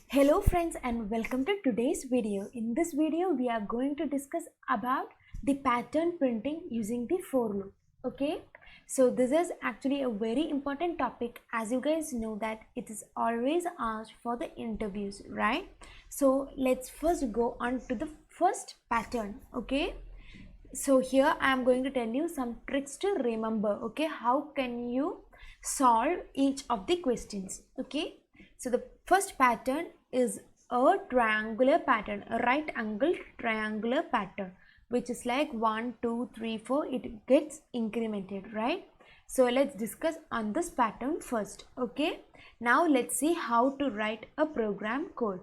Hello friends and welcome to today's video. In this video we are going to discuss about the pattern printing using the for loop. Okay, so this is actually a very important topic, as you guys know that it is always asked for the interviews, right? So let's first go on to the first pattern. Okay, so here I am going to tell you some tricks to remember. Okay, how can you solve each of the questions? Okay, so the first pattern is a triangular pattern, a right angle triangular pattern, which is like 1 2 3 4. It gets incremented, right? So let's discuss on this pattern first. Okay, now let's see how to write a program code.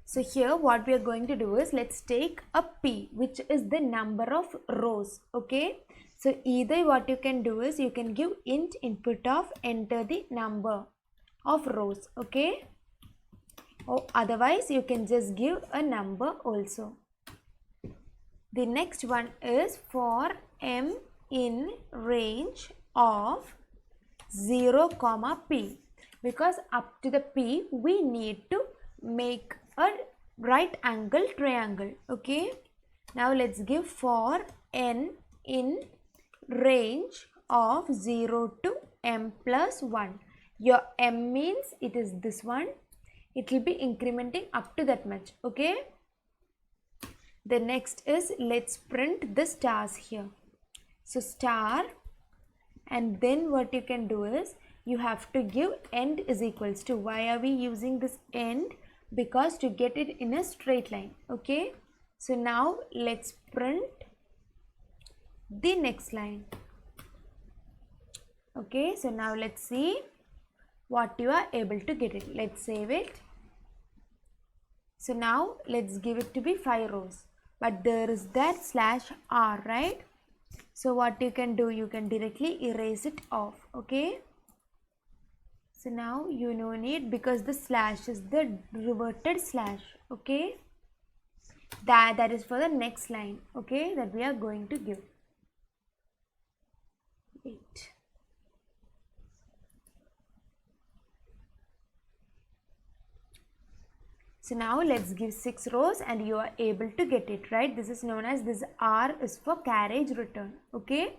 So here what we are going to do is, let's take a p, which is the number of rows. Okay, so either what you can do is you can give int input of enter the number of rows. Okay, or otherwise you can just give a number also. The next one is for m in range of 0 comma p, because up to the p we need to make a right angle triangle. Okay, now let's give for n in range of 0 to m plus 1. Your m means it is this one, it will be incrementing up to that much. Okay, the next is, let's print the stars here. So star, and then what you can do is you have to give end is equals to. Why are we using this end? Because to get it in a straight line. Okay, so now let's print the next line. Okay, so now let's see what you are able to get it. Let's save it. So now let's give it to be 5 rows, but there is that slash r, right? So what you can do, you can directly erase it off. Okay, so now you no need, because the slash is the reverted slash. Okay, that is for the next line. Okay, that we are going to give. Wait. So now let's give 6 rows and you are able to get it, right? This is known as, this R is for carriage return. Okay,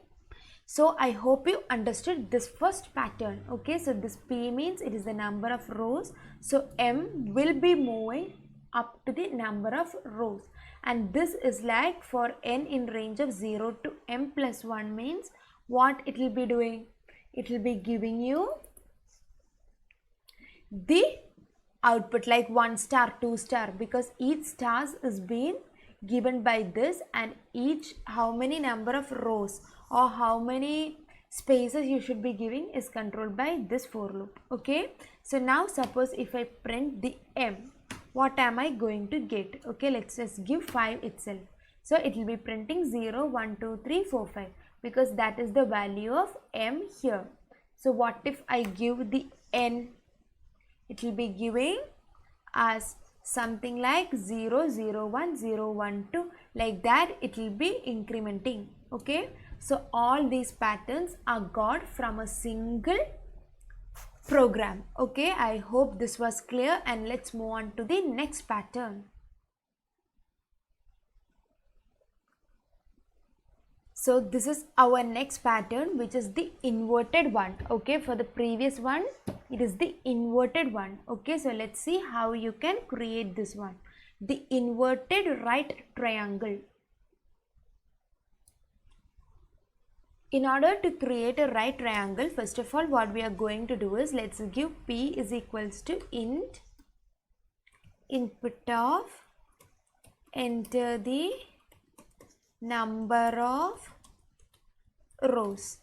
so I hope you understood this first pattern. Okay, so this P means it is the number of rows, so M will be moving up to the number of rows, and this is like for n in range of 0 to m plus 1 means what it will be doing? It will be giving you the output like 1 star, 2 star, because each stars is being given by this, and each how many number of rows or how many spaces you should be giving is controlled by this for loop. Okay, so now suppose if I print the m, what am I going to get? Okay, let's just give 5 itself. So it will be printing 0 1 2 3 4 5, because that is the value of m here. So what if I give the n? It will be giving as something like 0 0 1 0 1 2, like that it will be incrementing. Okay, so all these patterns are got from a single program. Okay, I hope this was clear, and let's move on to the next pattern. So this is our next pattern, which is the inverted one. Okay, for the previous one it is the inverted one. Okay, so let's see how you can create this one, the inverted right triangle. In order to create a right triangle, first of all what we are going to do is, let's give p is equals to int input of enter the number of rows.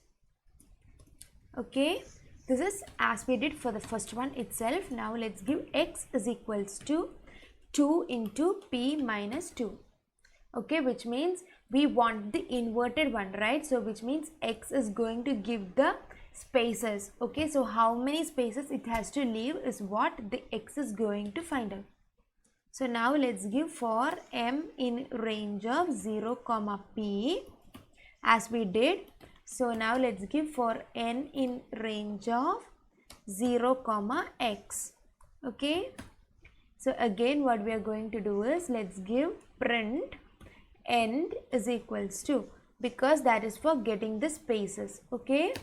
Okay, this is as we did for the first one itself. Now let's give x is equals to 2 into p minus 2. Okay, which means we want the inverted one, right? So which means x is going to give the spaces. Okay, so how many spaces it has to leave is what the x is going to find out. So now let's give for m in range of 0 comma p, as we did. So now let's give for n in range of 0 comma x. Okay, so again what we are going to do is, let's give print end is equals to, because that is for getting the spaces. Okay,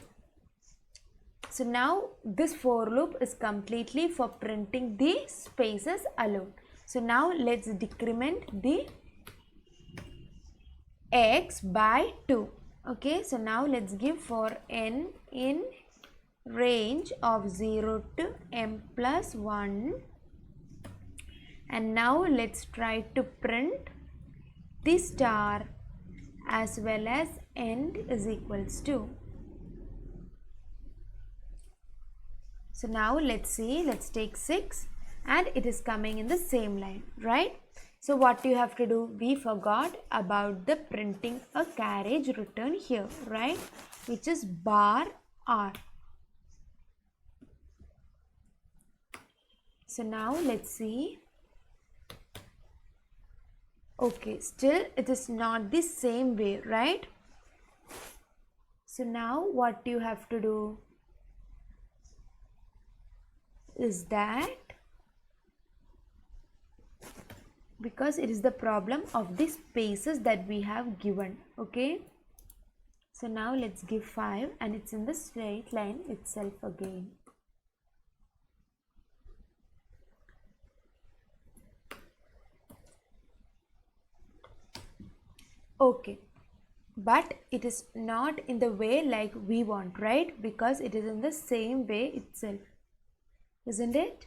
so now this for loop is completely for printing the spaces alone. So now let's decrement the x by 2. Okay, so now let's give for n in range of 0 to m plus 1, and now let's try to print the star as well as end is equals to. So now let's see, let's take 6 and it is coming in the same line, right? So what you have to do, we forgot about the printing a carriage return here, right, which is bar r. So now let's see. Okay, still it is not the same way, right? So now what you have to do is that, because it is the problem of the spaces that we have given. Okay, so now let's give 5 and it's in the straight line itself again. Okay, but it is not in the way like we want, right? Because it is in the same way itself, isn't it?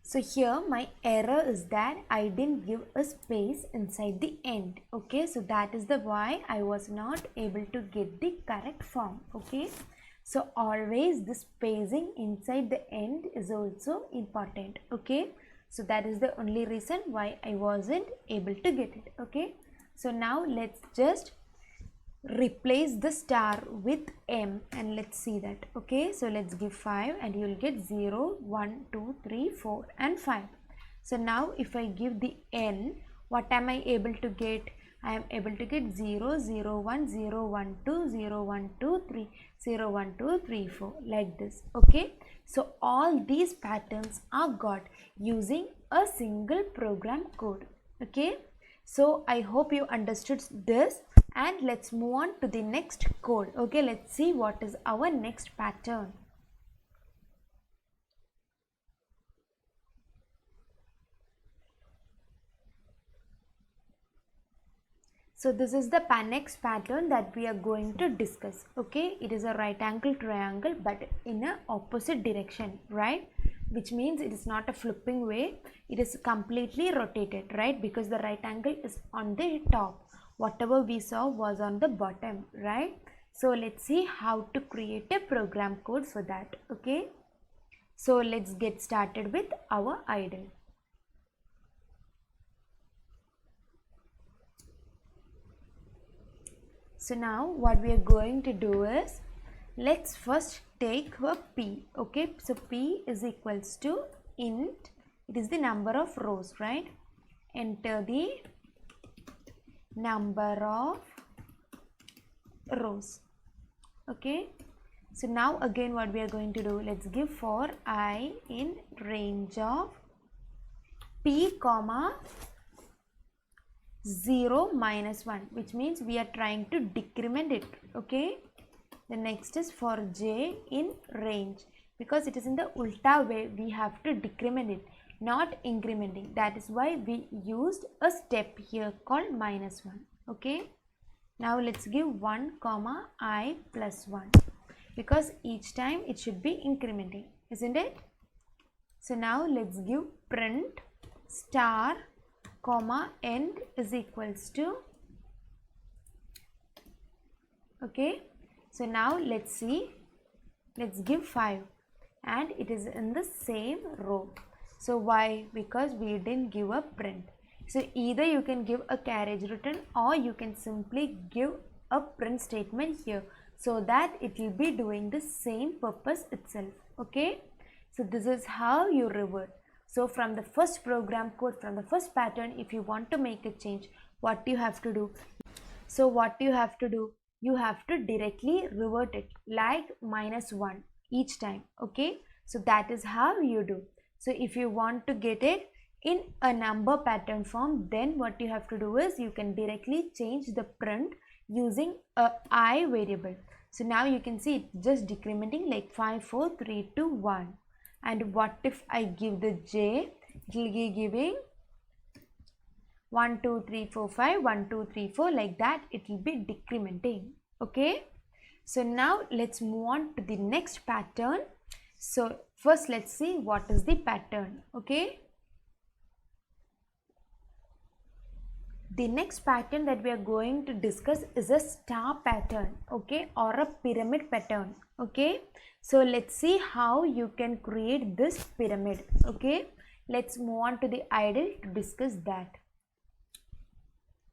So here my error is that I didn't give a space inside the end. Okay, so that is the why I was not able to get the correct form. Okay, so always the spacing inside the end is also important. Okay, so that is the only reason why I wasn't able to get it. Okay, so now let's just replace the star with m and let's see that. Okay, so let's give 5 and you will get 0, 1, 2, 3, 4 and 5. So now if I give the n, what am I able to get? I am able to get 0, 0, 1, 0, 1, 2, 0, 1, 2, 3, 0, 1, 2, 3, 4, like this. Okay, so all these patterns are got using a single program code. Okay, so I hope you understood this, and let's move on to the next code. Okay, let's see what is our next pattern. So this is the next pattern that we are going to discuss. Okay, it is a right angle triangle but in a opposite direction, right? Which means it is not a flipping way, it is completely rotated, right? Because the right angle is on the top, whatever we saw was on the bottom, right? So let's see how to create a program code for that. Okay, so let's get started with our idle. So now what we are going to do is, let's first take a p. Okay, so p is equals to int, it is the number of rows, right? Enter the number of rows. Okay, so now again what we are going to do, let's give for I in range of p comma 0 minus 1, which means we are trying to decrement it. Okay, the next is for j in range, because it is in the ulta way, we have to decrement it, not incrementing. That is why we used a step here called minus 1. Okay, now let's give 1 comma I plus 1, because each time it should be incrementing, isn't it? So now let's give print star comma end is equals to. Okay, so now let's see, let's give 5 and it is in the same row. So why? Because we didn't give a print. So either you can give a carriage return or you can simply give a print statement here, so that it will be doing the same purpose itself. Okay, so this is how you revert. So from the first program code, from the first pattern, if you want to make a change, what you have to do? So what you have to do, you have to directly revert it like -1 each time. Okay, so that is how you do. So if you want to get it in a number pattern form, then what you have to do is you can directly change the print using a I variable. So now you can see it's just decrementing like 5 4 3 2 1. And what if I give the j? It will be giving 1 2 3 4 5 1 2 3 4, like that it will be decrementing. Okay, so now let's move on to the next pattern. So first let's see what is the pattern. Okay, the next pattern that we are going to discuss is a star pattern, okay, or a pyramid pattern. Okay, so let's see how you can create this pyramid. Okay, let's move on to the idle to discuss that.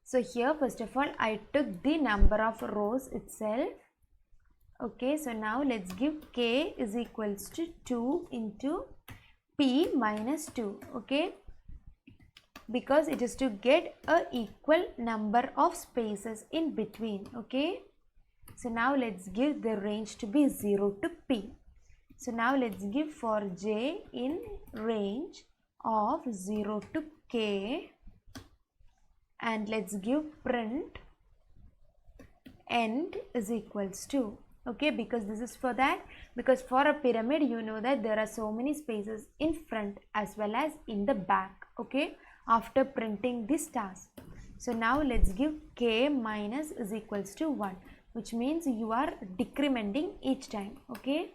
So here first of all I took the number of rows itself. Okay, so now let's give k is equals to 2 into p minus 2. Okay, because it is to get a equal number of spaces in between. Okay, so now let's give the range to be 0 to p. So now let's give for j in range of 0 to k, and let's give print end is equals to. Okay, because this is for that, because for a pyramid you know that there are so many spaces in front as well as in the back. Okay, after printing the stars. So now let's give k minus is equals to 1, which means you are decrementing each time. Okay,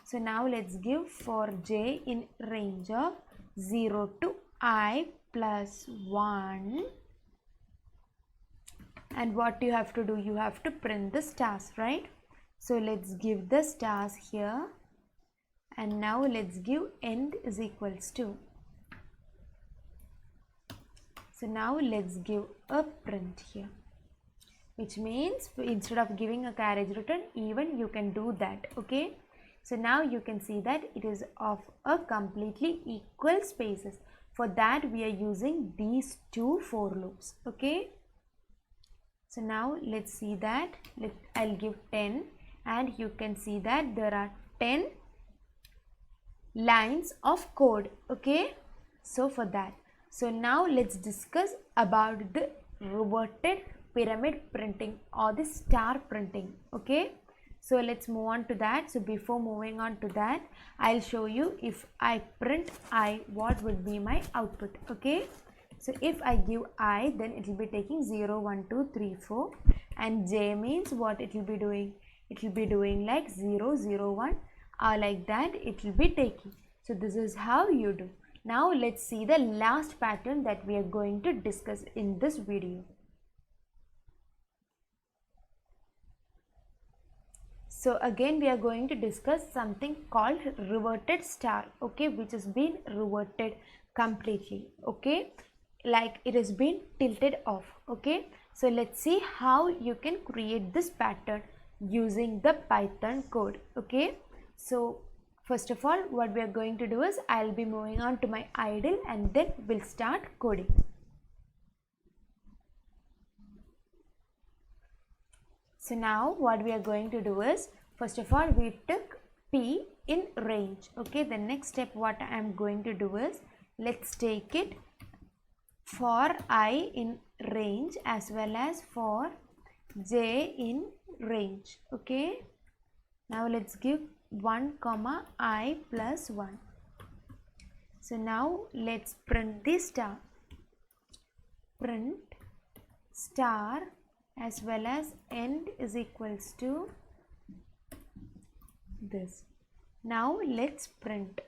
so now let's give for j in range of 0 to I plus 1, and what you have to do, you have to print the stars, right? So let's give the stars here, and now let's give end is equals to. So now let's give a print here, which means instead of giving a carriage return, even you can do that. Okay, so now you can see that it is of a completely equal spaces. For that we are using these two for loops. Okay, so now let's see that. I'll give 10, and you can see that there are 10 lines of code. Okay, so for that, so now let's discuss about the reverted pyramid printing or the star printing. Okay, so let's move on to that. So before moving on to that, I'll show you if I print I, what would be my output. Okay, so if I give I, then it will be taking 0 1 2 3 4, and j means what it will be doing, it will be doing like 0 0 1, or like that it will be taking. So this is how you do. Now let's see the last pattern that we are going to discuss in this video. So again we are going to discuss something called reverted star. Okay, which has been reverted completely. Okay, like it has been tilted off. Okay, so let's see how you can create this pattern using the Python code. Okay, so first of all what we are going to do is I'll be moving on to my idle, and then we'll start coding. So now what we are going to do is, first of all we took p in range. Okay, the next step what I am going to do is, let's take it for I in range as well as for j in range. Okay, now let's give 1 comma I plus 1. So now let's print the star, print star as well as end is equals to this. Now let's print,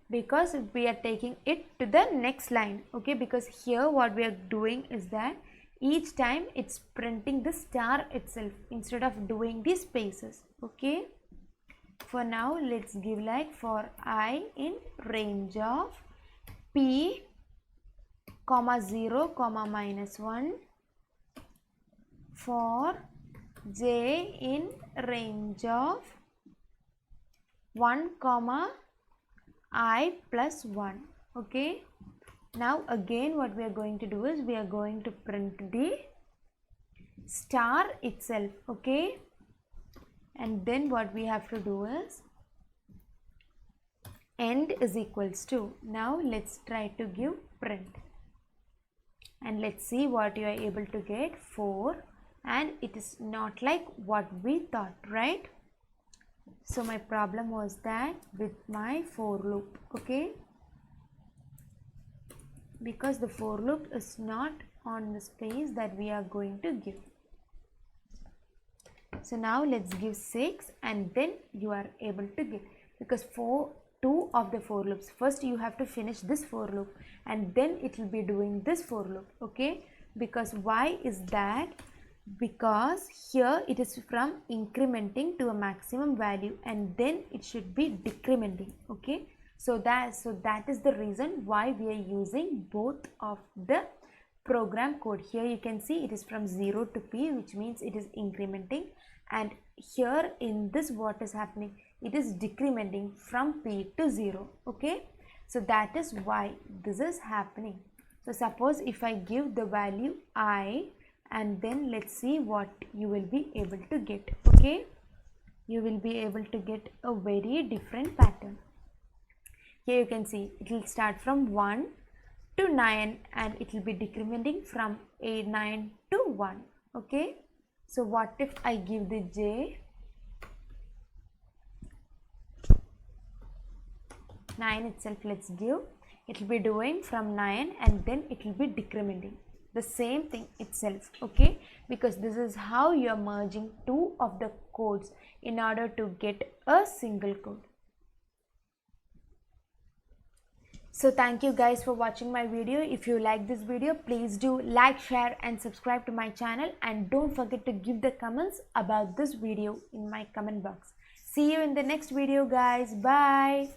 because we are taking it to the next line. Okay, because here what we are doing is that each time it's printing the star itself instead of doing the spaces. Okay, for now let's give like for I in range of p comma 0 comma minus 1, for j in range of 1 comma I plus 1. Okay, now again what we are going to do is we are going to print the star itself, okay? And then what we have to do is end is equals to. Now let's try to give print. And let's see what you are able to get. 4. And it is not like what we thought, right? So my problem was that with my for loop, okay? Because the for loop is not on the space that we are going to give. So now let's give 6 and then you are able to get, because for 2 of the for loops, first you have to finish this for loop and then it will be doing this for loop, okay? Because why is that? Because here it is from incrementing to a maximum value and then it should be decrementing, okay? So that is the reason why we are using both of the program code. Here you can see it is from 0 to p, which means it is incrementing, and here in this what is happening, it is decrementing from p to 0, okay? So that is why this is happening. So suppose if I give the value I, and then let's see what you will be able to get, okay? You will be able to get a very different pattern. Here you can see it will start from 1 to 9 and it will be decrementing from 9 to 1, okay? So what if I give the j 9 itself, let's give, it will be doing from 9 and then it will be decrementing the same thing itself, okay? Because this is how you are merging two of the codes in order to get a single code. So thank you guys for watching my video. If you like this video, please do like, share and subscribe to my channel, and don't forget to give the comments about this video in my comment box. See you in the next video guys. Bye.